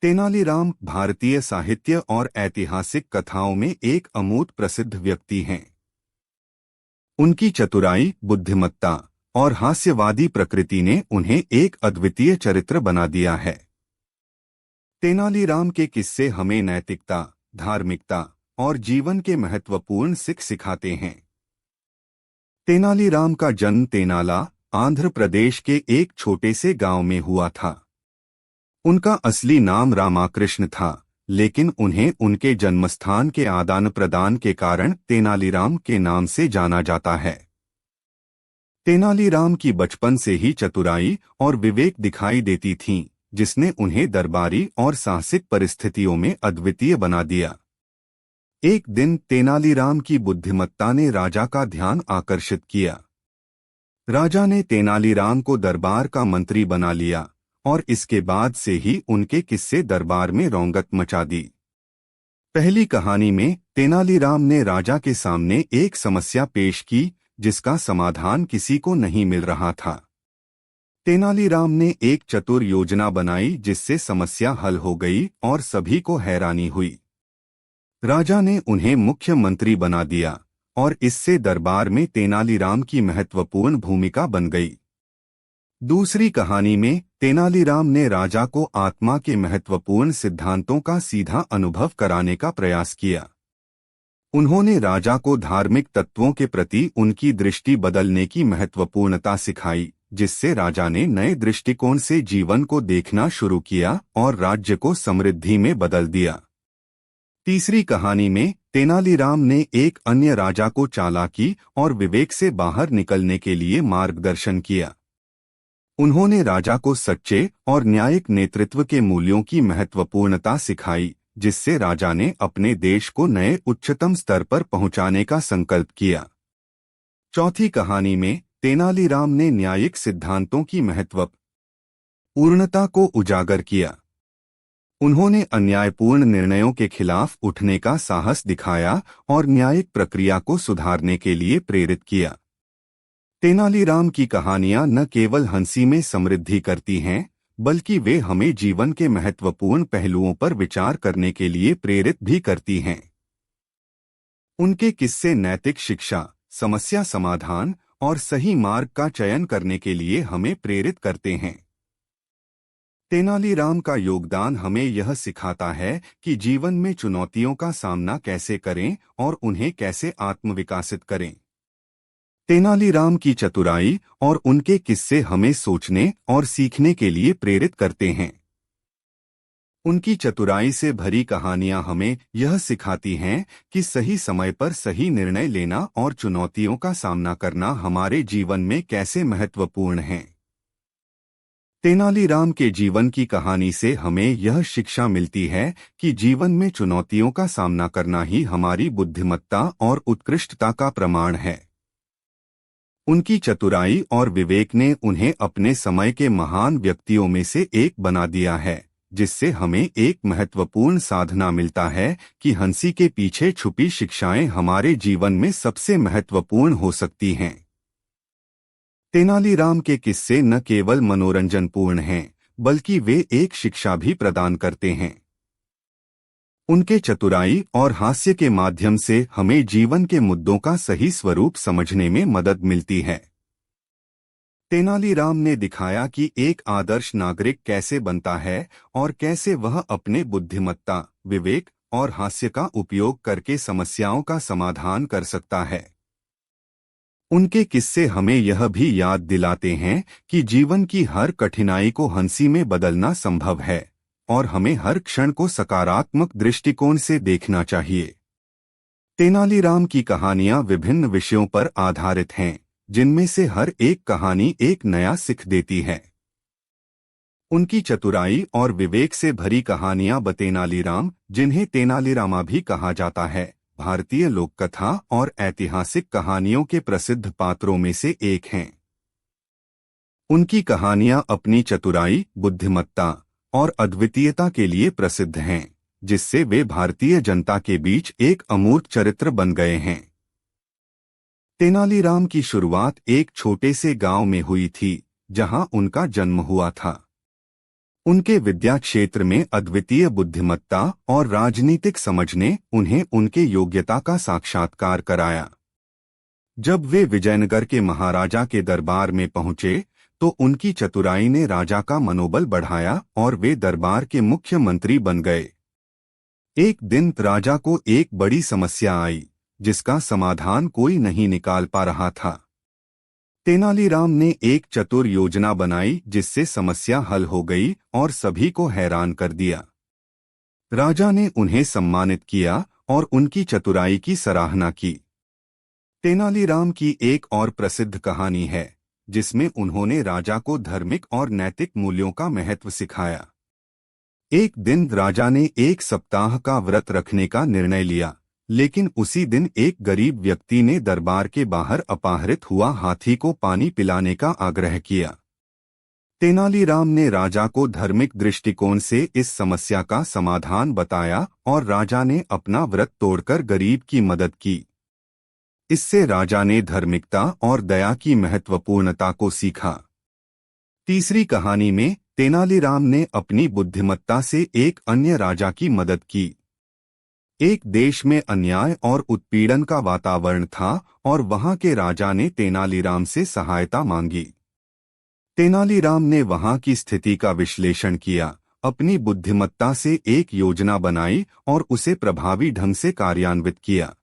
तेनालीराम भारतीय साहित्य और ऐतिहासिक कथाओं में एक अमूर्त प्रसिद्ध व्यक्ति हैं। उनकी चतुराई, बुद्धिमत्ता और हास्यवादी प्रकृति ने उन्हें एक अद्वितीय चरित्र बना दिया है। तेनालीराम के किस्से हमें नैतिकता, धार्मिकता और जीवन के महत्वपूर्ण सिखाते हैं। तेनालीराम का जन्म तेनाला, आंध्र प्रदेश के एक छोटे से गांव में हुआ था। उनका असली नाम रामाकृष्ण था, लेकिन उन्हें उनके जन्मस्थान के आदान प्रदान के कारण तेनालीराम के नाम से जाना जाता है। तेनालीराम की बचपन से ही चतुराई और विवेक दिखाई देती थीं, जिसने उन्हें दरबारी और साहसिक परिस्थितियों में अद्वितीय बना दिया। एक दिन तेनालीराम की बुद्धिमत्ता ने राजा का ध्यान आकर्षित किया। राजा ने तेनालीराम को दरबार का मंत्री बना लिया और इसके बाद से ही उनके किस्से दरबार में रौनक मचा दी। पहली कहानी में तेनालीराम ने राजा के सामने एक समस्या पेश की, जिसका समाधान किसी को नहीं मिल रहा था। तेनालीराम ने एक चतुर योजना बनाई, जिससे समस्या हल हो गई और सभी को हैरानी हुई। राजा ने उन्हें मुख्यमंत्री बना दिया और इससे दरबार में तेनालीराम की महत्वपूर्ण भूमिका बन गई। दूसरी कहानी में तेनालीराम ने राजा को आत्मा के महत्वपूर्ण सिद्धांतों का सीधा अनुभव कराने का प्रयास किया। उन्होंने राजा को धार्मिक तत्वों के प्रति उनकी दृष्टि बदलने की महत्वपूर्णता सिखाई, जिससे राजा ने नए दृष्टिकोण से जीवन को देखना शुरू किया और राज्य को समृद्धि में बदल दिया। तीसरी कहानी में तेनालीराम ने एक अन्य राजा को चालाकी और विवेक से बाहर निकलने के लिए मार्गदर्शन किया। उन्होंने राजा को सच्चे और न्यायिक नेतृत्व के मूल्यों की महत्वपूर्णता सिखाई, जिससे राजा ने अपने देश को नए उच्चतम स्तर पर पहुंचाने का संकल्प किया। चौथी कहानी में तेनालीराम ने न्यायिक सिद्धांतों की महत्वपूर्णता को उजागर किया। उन्होंने अन्यायपूर्ण निर्णयों के खिलाफ उठने का साहस दिखाया और न्यायिक प्रक्रिया को सुधारने के लिए प्रेरित किया। तेनालीराम की कहानियां न केवल हंसी में समृद्धि करती हैं, बल्कि वे हमें जीवन के महत्वपूर्ण पहलुओं पर विचार करने के लिए प्रेरित भी करती हैं। उनके किस्से नैतिक शिक्षा, समस्या समाधान और सही मार्ग का चयन करने के लिए हमें प्रेरित करते हैं। तेनालीराम का योगदान हमें यह सिखाता है कि जीवन में चुनौतियों का सामना कैसे करें और उन्हें कैसे आत्मविकासित करें। तेनालीराम की चतुराई और उनके किस्से हमें सोचने और सीखने के लिए प्रेरित करते हैं। उनकी चतुराई से भरी कहानियां हमें यह सिखाती हैं कि सही समय पर सही निर्णय लेना और चुनौतियों का सामना करना हमारे जीवन में कैसे महत्वपूर्ण है। तेनालीराम के जीवन की कहानी से हमें यह शिक्षा मिलती है कि जीवन में चुनौतियों का सामना करना ही हमारी बुद्धिमत्ता और उत्कृष्टता का प्रमाण है। उनकी चतुराई और विवेक ने उन्हें अपने समय के महान व्यक्तियों में से एक बना दिया है, जिससे हमें एक महत्वपूर्ण साधना मिलता है कि हंसी के पीछे छुपी शिक्षाएं हमारे जीवन में सबसे महत्वपूर्ण हो सकती हैं। तेनालीराम के किस्से न केवल मनोरंजनपूर्ण हैं, बल्कि वे एक शिक्षा भी प्रदान करते हैं। उनके चतुराई और हास्य के माध्यम से हमें जीवन के मुद्दों का सही स्वरूप समझने में मदद मिलती है। तेनालीराम ने दिखाया कि एक आदर्श नागरिक कैसे बनता है और कैसे वह अपने बुद्धिमत्ता, विवेक और हास्य का उपयोग करके समस्याओं का समाधान कर सकता है। उनके किस्से हमें यह भी याद दिलाते हैं कि जीवन की हर कठिनाई को हंसी में बदलना संभव है और हमें हर क्षण को सकारात्मक दृष्टिकोण से देखना चाहिए। तेनालीराम की कहानियां विभिन्न विषयों पर आधारित हैं, जिनमें से हर एक कहानी एक नया सीख देती है। उनकी चतुराई और विवेक से भरी कहानियां तेनालीराम, जिन्हें तेनालीरामा भी कहा जाता है, भारतीय लोककथा और ऐतिहासिक कहानियों के प्रसिद्ध पात्रों में से एक हैं। उनकी कहानियां अपनी चतुराई, बुद्धिमत्ता और अद्वितीयता के लिए प्रसिद्ध हैं, जिससे वे भारतीय जनता के बीच एक अमूर्त चरित्र बन गए हैं। तेनालीराम की शुरुआत एक छोटे से गांव में हुई थी, जहां उनका जन्म हुआ था। उनके विद्या क्षेत्र में अद्वितीय बुद्धिमत्ता और राजनीतिक समझ ने उन्हें उनके योग्यता का साक्षात्कार कराया। जब वे विजयनगर के महाराजा के दरबार में पहुंचे तो उनकी चतुराई ने राजा का मनोबल बढ़ाया और वे दरबार के मुख्य मंत्री बन गए। एक दिन राजा को एक बड़ी समस्या आई जिसका समाधान कोई नहीं निकाल पा रहा था। तेनालीराम ने एक चतुर योजना बनाई जिससे समस्या हल हो गई और सभी को हैरान कर दिया। राजा ने उन्हें सम्मानित किया और उनकी चतुराई की सराहना की। तेनालीराम की एक और प्रसिद्ध कहानी है जिसमें उन्होंने राजा को धार्मिक और नैतिक मूल्यों का महत्व सिखाया। एक दिन राजा ने एक सप्ताह का व्रत रखने का निर्णय लिया, लेकिन उसी दिन एक गरीब व्यक्ति ने दरबार के बाहर अपहृत हुआ हाथी को पानी पिलाने का आग्रह किया। तेनालीराम ने राजा को धार्मिक दृष्टिकोण से इस समस्या का समाधान बताया और राजा ने अपना व्रत तोड़कर गरीब की मदद की। इससे राजा ने धार्मिकता और दया की महत्वपूर्णता को सीखा। तीसरी कहानी में तेनालीराम ने अपनी बुद्धिमत्ता से एक अन्य राजा की मदद की। एक देश में अन्याय और उत्पीड़न का वातावरण था और वहां के राजा ने तेनालीराम से सहायता मांगी। तेनालीराम ने वहां की स्थिति का विश्लेषण किया, अपनी बुद्धिमत्ता से एक योजना बनाई और उसे प्रभावी ढंग से कार्यान्वित किया।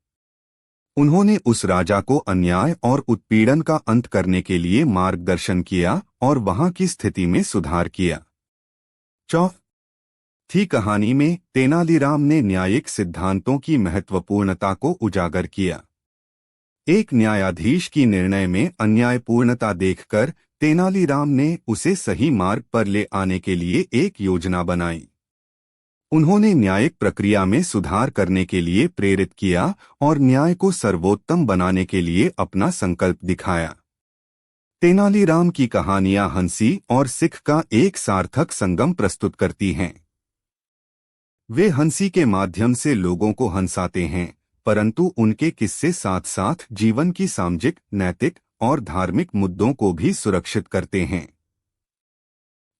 उन्होंने उस राजा को अन्याय और उत्पीड़न का अंत करने के लिए मार्गदर्शन किया और वहां की स्थिति में सुधार किया। चौथी कहानी में तेनालीराम ने न्यायिक सिद्धांतों की महत्वपूर्णता को उजागर किया। एक न्यायाधीश की निर्णय में अन्यायपूर्णता देखकर तेनालीराम ने उसे सही मार्ग पर ले आने के लिए एक योजना बनाई। उन्होंने न्यायिक प्रक्रिया में सुधार करने के लिए प्रेरित किया और न्याय को सर्वोत्तम बनाने के लिए अपना संकल्प दिखाया। तेनालीराम की कहानियां हंसी और सिख का एक सार्थक संगम प्रस्तुत करती हैं। वे हंसी के माध्यम से लोगों को हंसाते हैं, परंतु उनके किस्से साथ साथ जीवन की सामाजिक, नैतिक और धार्मिक मुद्दों को भी सुरक्षित करते हैं।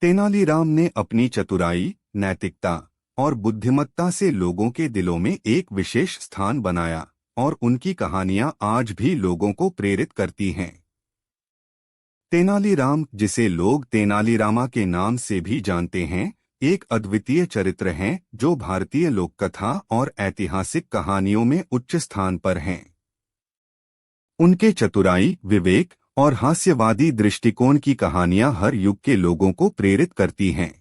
तेनालीराम ने अपनी चतुराई, नैतिकता और बुद्धिमत्ता से लोगों के दिलों में एक विशेष स्थान बनाया और उनकी कहानियां आज भी लोगों को प्रेरित करती हैं। तेनालीराम, जिसे लोग तेनालीरामा के नाम से भी जानते हैं, एक अद्वितीय चरित्र हैं जो भारतीय लोककथा और ऐतिहासिक कहानियों में उच्च स्थान पर हैं। उनके चतुराई, विवेक और हास्यवादी दृष्टिकोण की कहानियां हर युग के लोगों को प्रेरित करती हैं।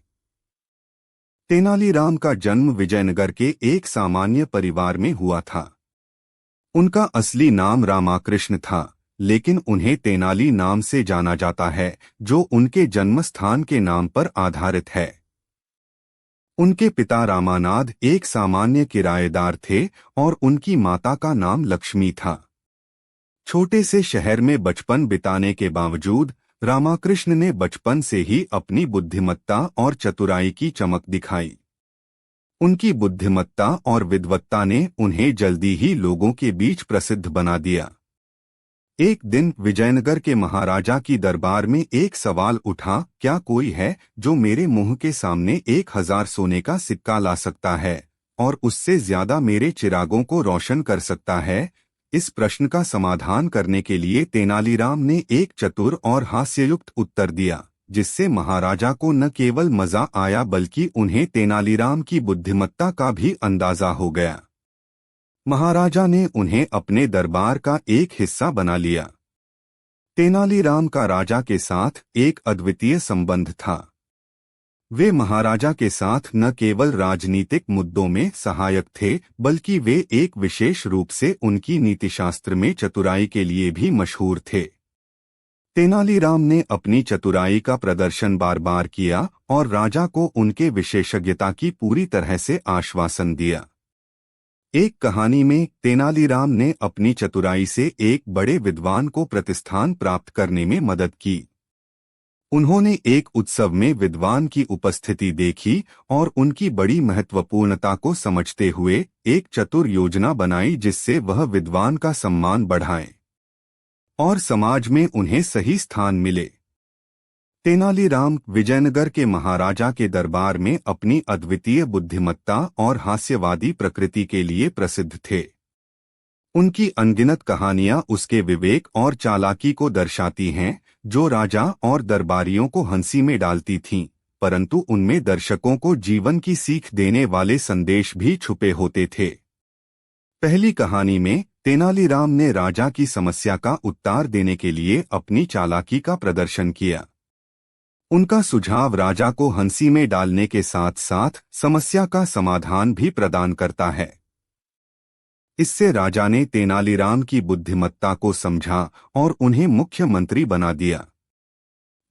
तेनालीराम का जन्म विजयनगर के एक सामान्य परिवार में हुआ था। उनका असली नाम रामाकृष्ण था, लेकिन उन्हें तेनाली नाम से जाना जाता है, जो उनके जन्म स्थान के नाम पर आधारित है। उनके पिता रामानाथ एक सामान्य किराएदार थे और उनकी माता का नाम लक्ष्मी था। छोटे से शहर में बचपन बिताने के बावजूद रामाकृष्ण ने बचपन से ही अपनी बुद्धिमत्ता और चतुराई की चमक दिखाई। उनकी बुद्धिमत्ता और विद्वत्ता ने उन्हें जल्दी ही लोगों के बीच प्रसिद्ध बना दिया। एक दिन विजयनगर के महाराजा की दरबार में एक सवाल उठा, क्या कोई है जो मेरे मुंह के सामने 1000 सोने का सिक्का ला सकता है और उससे ज्यादा मेरे चिरागों को रोशन कर सकता है? इस प्रश्न का समाधान करने के लिए तेनालीराम ने एक चतुर और हास्ययुक्त उत्तर दिया, जिससे महाराजा को न केवल मजा आया बल्कि उन्हें तेनालीराम की बुद्धिमत्ता का भी अंदाजा हो गया। महाराजा ने उन्हें अपने दरबार का एक हिस्सा बना लिया। तेनालीराम का राजा के साथ एक अद्वितीय संबंध था। वे महाराजा के साथ न केवल राजनीतिक मुद्दों में सहायक थे, बल्कि वे एक विशेष रूप से उनकी नीतिशास्त्र में चतुराई के लिए भी मशहूर थे। तेनालीराम ने अपनी चतुराई का प्रदर्शन बार बार किया और राजा को उनके विशेषज्ञता की पूरी तरह से आश्वासन दिया। एक कहानी में तेनालीराम ने अपनी चतुराई से एक बड़े विद्वान को प्रतिष्ठान प्राप्त करने में मदद की। उन्होंने एक उत्सव में विद्वान की उपस्थिति देखी और उनकी बड़ी महत्वपूर्णता को समझते हुए एक चतुर योजना बनाई जिससे वह विद्वान का सम्मान बढ़ाए और समाज में उन्हें सही स्थान मिले। तेनालीराम विजयनगर के महाराजा के दरबार में अपनी अद्वितीय बुद्धिमत्ता और हास्यवादी प्रकृति के लिए प्रसिद्ध थे। उनकी अनगिनत कहानियां उसके विवेक और चालाकी को दर्शाती हैं, जो राजा और दरबारियों को हंसी में डालती थीं, परंतु उनमें दर्शकों को जीवन की सीख देने वाले संदेश भी छुपे होते थे। पहली कहानी में तेनालीराम ने राजा की समस्या का उत्तर देने के लिए अपनी चालाकी का प्रदर्शन किया। उनका सुझाव राजा को हंसी में डालने के साथ साथ समस्या का समाधान भी प्रदान करता है। इससे राजा ने तेनालीराम की बुद्धिमत्ता को समझा और उन्हें मुख्यमंत्री बना दिया।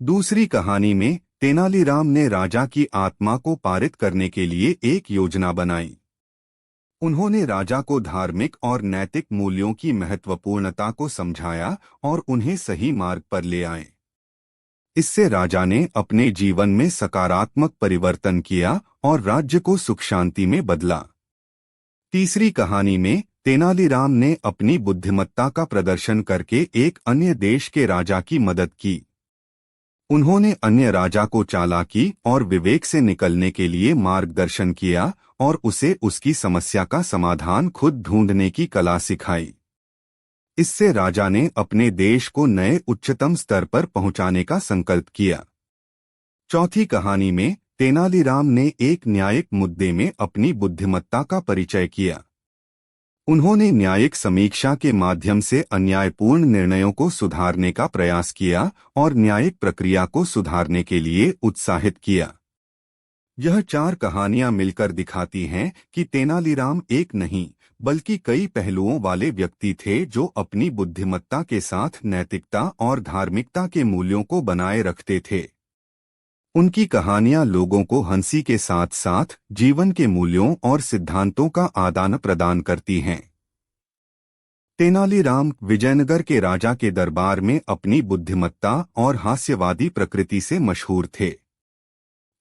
दूसरी कहानी में तेनालीराम ने राजा की आत्मा को पारित करने के लिए एक योजना बनाई। उन्होंने राजा को धार्मिक और नैतिक मूल्यों की महत्वपूर्णता को समझाया और उन्हें सही मार्ग पर ले आए। इससे राजा ने अपने जीवन में सकारात्मक परिवर्तन किया और राज्य को सुख शांति में बदला। तीसरी कहानी में तेनालीराम ने अपनी बुद्धिमत्ता का प्रदर्शन करके एक अन्य देश के राजा की मदद की। उन्होंने अन्य राजा को चालाकी और विवेक से निकलने के लिए मार्गदर्शन किया और उसे उसकी समस्या का समाधान खुद ढूंढने की कला सिखाई। इससे राजा ने अपने देश को नए उच्चतम स्तर पर पहुंचाने का संकल्प किया। चौथी कहानी में तेनालीराम ने एक न्यायिक मुद्दे में अपनी बुद्धिमत्ता का परिचय किया। उन्होंने न्यायिक समीक्षा के माध्यम से अन्यायपूर्ण निर्णयों को सुधारने का प्रयास किया और न्यायिक प्रक्रिया को सुधारने के लिए उत्साहित किया। यह चार कहानियां मिलकर दिखाती हैं कि तेनालीराम एक नहीं बल्कि कई पहलुओं वाले व्यक्ति थे, जो अपनी बुद्धिमत्ता के साथ नैतिकता और धार्मिकता के मूल्यों को बनाए रखते थे। उनकी कहानियां लोगों को हंसी के साथ साथ जीवन के मूल्यों और सिद्धांतों का आदान प्रदान करती हैं। तेनालीराम विजयनगर के राजा के दरबार में अपनी बुद्धिमत्ता और हास्यवादी प्रकृति से मशहूर थे।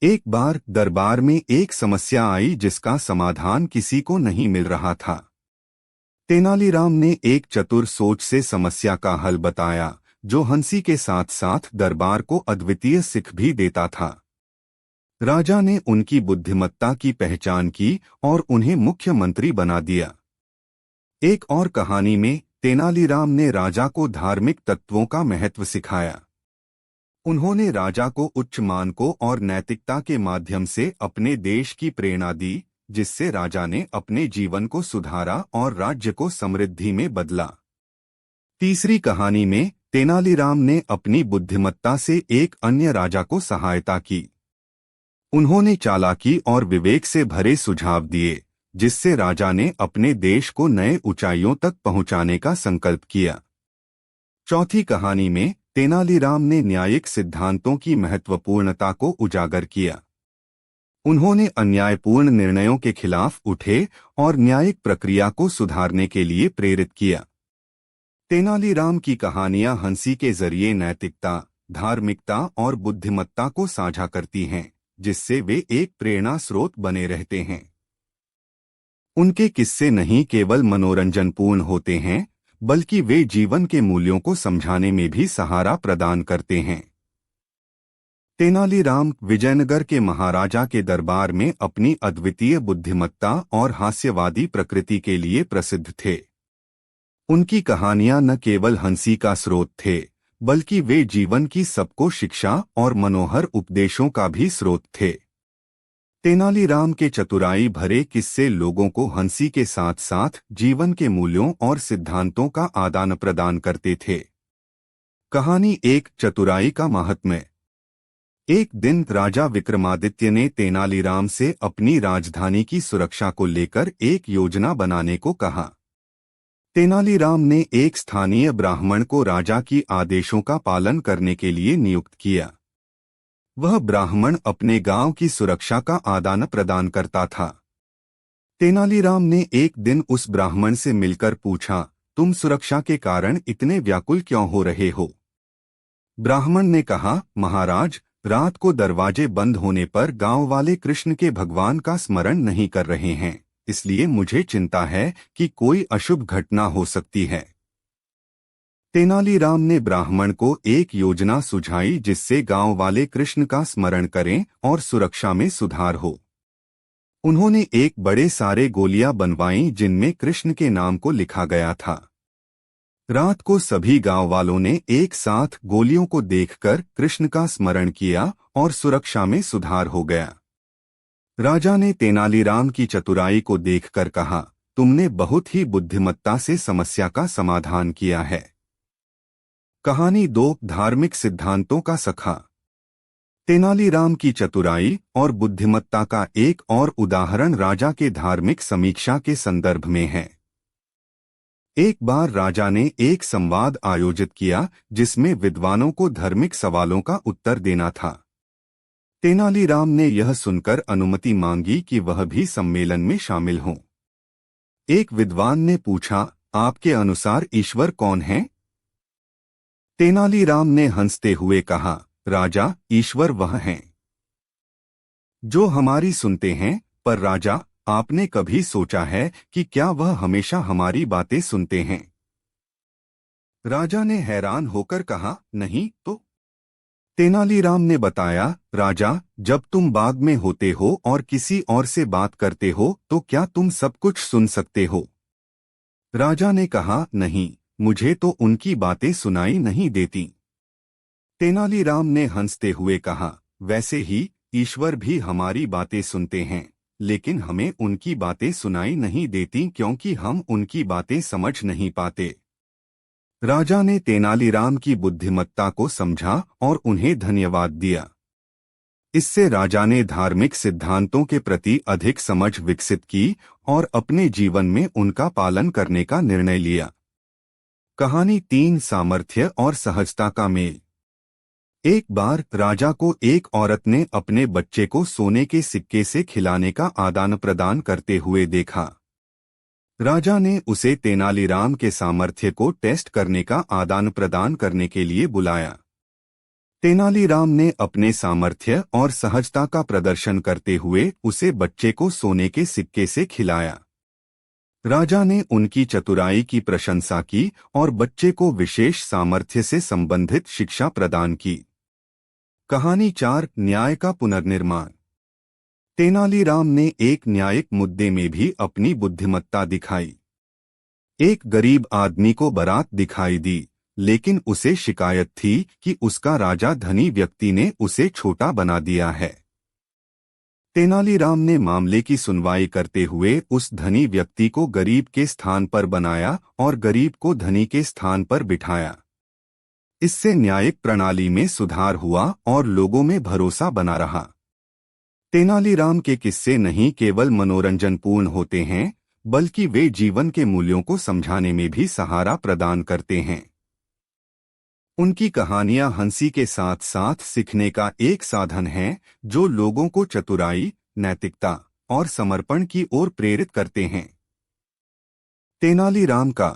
एक बार दरबार में एक समस्या आई जिसका समाधान किसी को नहीं मिल रहा था। तेनालीराम ने एक चतुर सोच से समस्या का हल बताया, जो हंसी के साथ साथ दरबार को अद्वितीय सीख भी देता था। राजा ने उनकी बुद्धिमत्ता की पहचान की और उन्हें मुख्यमंत्री बना दिया। एक और कहानी में तेनालीराम ने राजा को धार्मिक तत्वों का महत्व सिखाया। उन्होंने राजा को उच्च मानकों और नैतिकता के माध्यम से अपने देश की प्रेरणा दी, जिससे राजा ने अपने जीवन को सुधारा और राज्य को समृद्धि में बदला। तीसरी कहानी में तेनालीराम ने अपनी बुद्धिमत्ता से एक अन्य राजा को सहायता की। उन्होंने चालाकी और विवेक से भरे सुझाव दिए, जिससे राजा ने अपने देश को नए ऊंचाइयों तक पहुंचाने का संकल्प किया। चौथी कहानी में तेनालीराम ने न्यायिक सिद्धांतों की महत्वपूर्णता को उजागर किया। उन्होंने अन्यायपूर्ण निर्णयों के खिलाफ उठे और न्यायिक प्रक्रिया को सुधारने के लिए प्रेरित किया। तेनालीराम की कहानियां हंसी के जरिए नैतिकता, धार्मिकता और बुद्धिमत्ता को साझा करती हैं, जिससे वे एक प्रेरणा स्रोत बने रहते हैं। उनके किस्से नहीं केवल मनोरंजनपूर्ण होते हैं, बल्कि वे जीवन के मूल्यों को समझाने में भी सहारा प्रदान करते हैं। तेनालीराम विजयनगर के महाराजा के दरबार में अपनी अद्वितीय बुद्धिमत्ता और हास्यवादी प्रकृति के लिए प्रसिद्ध थे। उनकी कहानियां न केवल हंसी का स्रोत थे, बल्कि वे जीवन की सबको शिक्षा और मनोहर उपदेशों का भी स्रोत थे। तेनालीराम के चतुराई भरे किस्से लोगों को हंसी के साथ साथ जीवन के मूल्यों और सिद्धांतों का आदान प्रदान करते थे। कहानी एक, चतुराई का महात्म्य। एक दिन राजा विक्रमादित्य ने तेनालीराम से अपनी राजधानी की सुरक्षा को लेकर एक योजना बनाने को कहा। तेनालीराम ने एक स्थानीय ब्राह्मण को राजा की आदेशों का पालन करने के लिए नियुक्त किया। वह ब्राह्मण अपने गांव की सुरक्षा का आदान प्रदान करता था। तेनालीराम ने एक दिन उस ब्राह्मण से मिलकर पूछा, तुम सुरक्षा के कारण इतने व्याकुल क्यों हो रहे हो? ब्राह्मण ने कहा, महाराज, रात को दरवाजे बंद होने पर गांव वाले कृष्ण के भगवान का स्मरण नहीं कर रहे हैं, इसलिए मुझे चिंता है कि कोई अशुभ घटना हो सकती है। तेनालीराम ने ब्राह्मण को एक योजना सुझाई जिससे गांव वाले कृष्ण का स्मरण करें और सुरक्षा में सुधार हो। उन्होंने एक बड़े सारे गोलियां बनवाईं जिनमें कृष्ण के नाम को लिखा गया था। रात को सभी गांव वालों ने एक साथ गोलियों को देखकर कृष्ण का स्मरण किया और सुरक्षा में सुधार हो गया। राजा ने तेनालीराम की चतुराई को देखकर कहा, तुमने बहुत ही बुद्धिमत्ता से समस्या का समाधान किया है। कहानी 2 धार्मिक सिद्धांतों का सखा। तेनालीराम की चतुराई और बुद्धिमत्ता का एक और उदाहरण राजा के धार्मिक समीक्षा के संदर्भ में है। एक बार राजा ने एक संवाद आयोजित किया जिसमें विद्वानों को धार्मिक सवालों का उत्तर देना था। तेनालीराम ने यह सुनकर अनुमति मांगी कि वह भी सम्मेलन में शामिल हों। एक विद्वान ने पूछा, आपके अनुसार ईश्वर कौन है? तेनालीराम ने हंसते हुए कहा, राजा, ईश्वर वह हैं जो हमारी सुनते हैं। पर राजा, आपने कभी सोचा है कि क्या वह हमेशा हमारी बातें सुनते हैं? राजा ने हैरान होकर कहा, नहीं तो। तेनालीराम ने बताया, राजा, जब तुम बाग में होते हो और किसी और से बात करते हो तो क्या तुम सब कुछ सुन सकते हो? राजा ने कहा, नहीं, मुझे तो उनकी बातें सुनाई नहीं देती। तेनालीराम ने हंसते हुए कहा, वैसे ही ईश्वर भी हमारी बातें सुनते हैं, लेकिन हमें उनकी बातें सुनाई नहीं देती क्योंकि हम उनकी बातें समझ नहीं पाते। राजा ने तेनालीराम की बुद्धिमत्ता को समझा और उन्हें धन्यवाद दिया। इससे राजा ने धार्मिक सिद्धांतों के प्रति अधिक समझ विकसित की और अपने जीवन में उनका पालन करने का निर्णय लिया। कहानी 3 सामर्थ्य और सहजता का मेल। एक बार राजा को एक औरत ने अपने बच्चे को सोने के सिक्के से खिलाने का आदान प्रदान करते हुए देखा। राजा ने उसे तेनालीराम के सामर्थ्य को टेस्ट करने का आदान प्रदान करने के लिए बुलाया। तेनालीराम ने अपने सामर्थ्य और सहजता का प्रदर्शन करते हुए उसे बच्चे को सोने के सिक्के से खिलाया। राजा ने उनकी चतुराई की प्रशंसा की और बच्चे को विशेष सामर्थ्य से संबंधित शिक्षा प्रदान की। कहानी 4 न्याय का पुनर्निर्माण। तेनालीराम ने एक न्यायिक मुद्दे में भी अपनी बुद्धिमत्ता दिखाई। एक गरीब आदमी को बारात दिखाई दी, लेकिन उसे शिकायत थी कि उसका राजा धनी व्यक्ति ने उसे छोटा बना दिया है। तेनालीराम ने मामले की सुनवाई करते हुए उस धनी व्यक्ति को गरीब के स्थान पर बनाया और गरीब को धनी के स्थान पर बिठाया। इससे न्यायिक प्रणाली में सुधार हुआ और लोगों में भरोसा बना रहा। तेनालीराम के किस्से नहीं केवल मनोरंजनपूर्ण होते हैं, बल्कि वे जीवन के मूल्यों को समझाने में भी सहारा प्रदान करते हैं। उनकी कहानियां हंसी के साथ साथ सीखने का एक साधन है जो लोगों को चतुराई, नैतिकता और समर्पण की ओर प्रेरित करते हैं। तेनालीराम का